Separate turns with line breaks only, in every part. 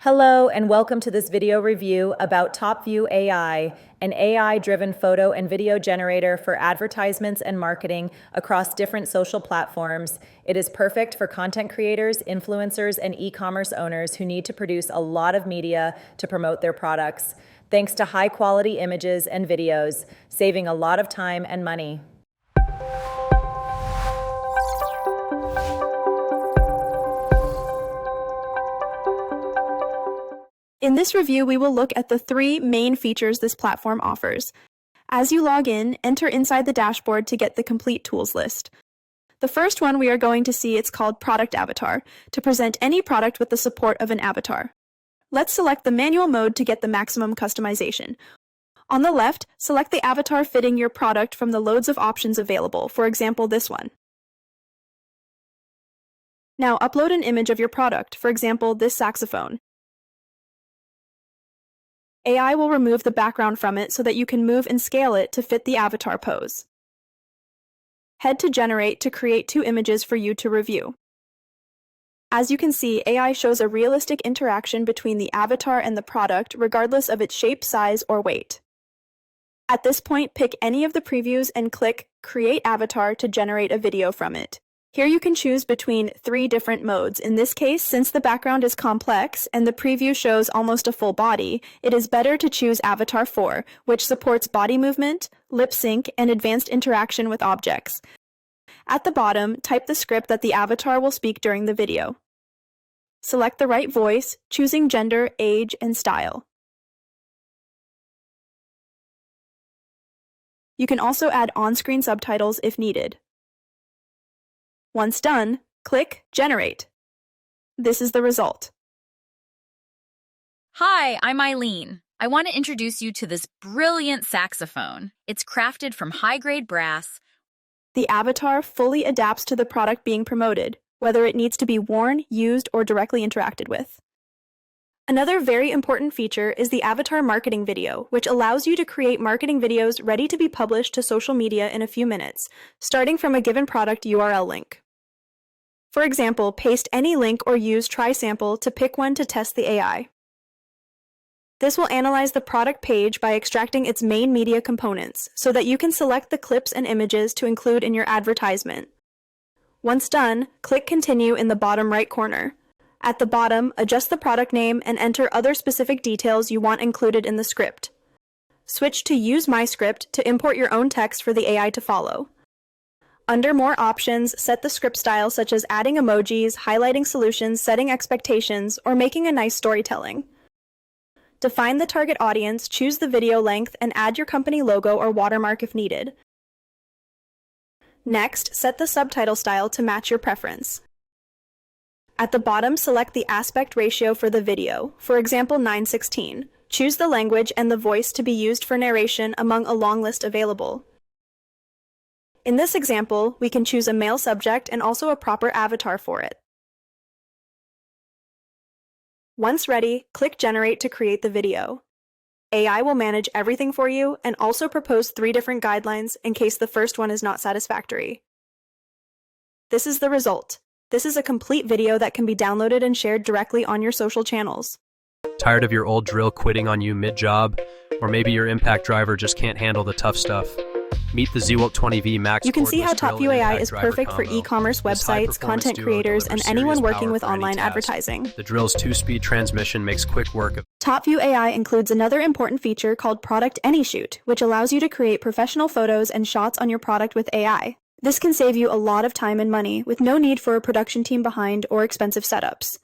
Hello and welcome to this video review about TopView AI, an AI-driven photo and video generator for advertisements and marketing across different social platforms. It is perfect for content creators, influencers, and e-commerce owners who need to produce a lot of media to promote their products, thanks to high-quality images and videos, saving a lot of time and money.
In this review, we will look at the three main features this platform offers. As you log in, enter inside the dashboard to get the complete tools list. The first one we are going to see is called Product Avatar, to present any product with the support of an avatar. Let's select the manual mode to get the maximum customization. On the left, select the avatar fitting your product from the loads of options available, for example, this one. Now upload an image of your product, for example, this saxophone. AI will remove the background from it so that you can move and scale it to fit the avatar pose. Head to Generate to create two images for you to review. As you can see, AI shows a realistic interaction between the avatar and the product, regardless of its shape, size, or weight. At this point, pick any of the previews and click Create Avatar to generate a video from it. Here you can choose between three different modes. In this case, since the background is complex and the preview shows almost a full body, it is better to choose Avatar 4, which supports body movement, lip sync, and advanced interaction with objects. At the bottom, type the script that the avatar will speak during the video. Select the right voice, choosing gender, age, and style. You can also add on-screen subtitles if needed. Once done, click Generate. This is the result.
Hi, I'm Eileen. I want to introduce you to this brilliant saxophone. It's crafted from high-grade brass.
The avatar fully adapts to the product being promoted, whether it needs to be worn, used, or directly interacted with. Another very important feature is the avatar marketing video, which allows you to create marketing videos ready to be published to social media in a few minutes, starting from a given product URL link. For example, paste any link or use TrySample to pick one to test the AI. This will analyze the product page by extracting its main media components so that you can select the clips and images to include in your advertisement. Once done, click Continue in the bottom right corner. At the bottom, adjust the product name and enter other specific details you want included in the script. Switch to Use My Script to import your own text for the AI to follow. Under More Options, set the script style such as adding emojis, highlighting solutions, setting expectations, or making a nice storytelling. Define the target audience, choose the video length, and add your company logo or watermark if needed. Next, set the subtitle style to match your preference. At the bottom, select the aspect ratio for the video, for example 9:16. Choose the language and the voice to be used for narration among a long list available. In this example, we can choose a male subject and also a proper avatar for it. Once ready, click Generate to create the video. AI will manage everything for you and also propose 3 different guidelines in case the first one is not satisfactory. This is the result. This is a complete video that can be downloaded and shared directly on your social channels.
Tired of your old drill quitting on you mid-job? Or maybe your impact driver just can't handle the tough stuff? Meet the ZWOP 20V Max.
You can see how
cordless drill
TopView
and
AI
impact
is
driver
perfect for
combo.
e-commerce
This
websites,
high-performance
content
duo
creators, and
delivers
anyone
serious
working
power
with
for any
online
task.
advertising.
The drill's 2-speed transmission makes quick work of.
TopView AI includes another important feature called Product AnyShoot, which allows you to create professional photos and shots on your product with AI. This can save you a lot of time and money, with no need for a production team behind or expensive setups.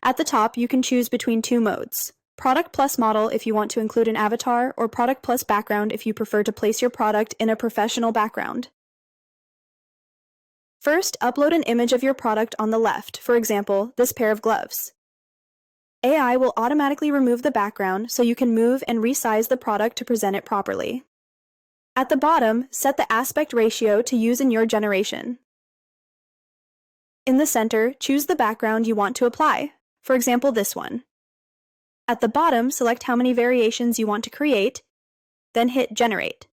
At the top, you can choose between 2 modes. Product Plus model if you want to include an avatar, or Product Plus background if you prefer to place your product in a professional background. First, upload an image of your product on the left, for example, this pair of gloves. AI will automatically remove the background so you can move and resize the product to present it properly. At the bottom, set the aspect ratio to use in your generation. In the center, choose the background you want to apply, for example, this one. At the bottom, select how many variations you want to create, then hit Generate.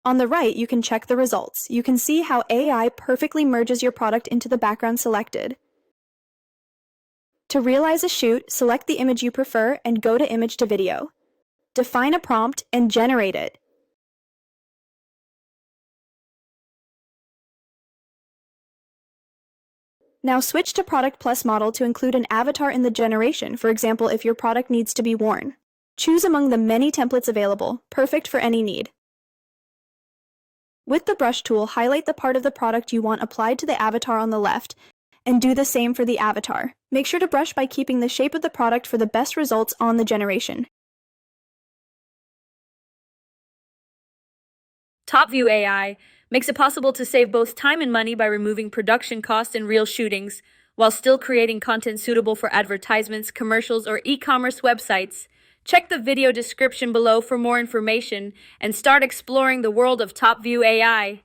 On the right, you can check the results. You can see how AI perfectly merges your product into the background selected. To realize a shoot, select the image you prefer and go to Image to Video. Define a prompt and generate it. Now switch to Product Plus model to include an avatar in the generation, for example, if your product needs to be worn. Choose among the many templates available, perfect for any need. With the brush tool, highlight the part of the product you want applied to the avatar on the left, and do the same for the avatar. Make sure to brush by keeping the shape of the product for the best results on the generation.
TopView AI makes it possible to save both time and money by removing production costs in real shootings, while still creating content suitable for advertisements, commercials, or e-commerce websites. Check the video description below for more information and start exploring the world of TopView AI.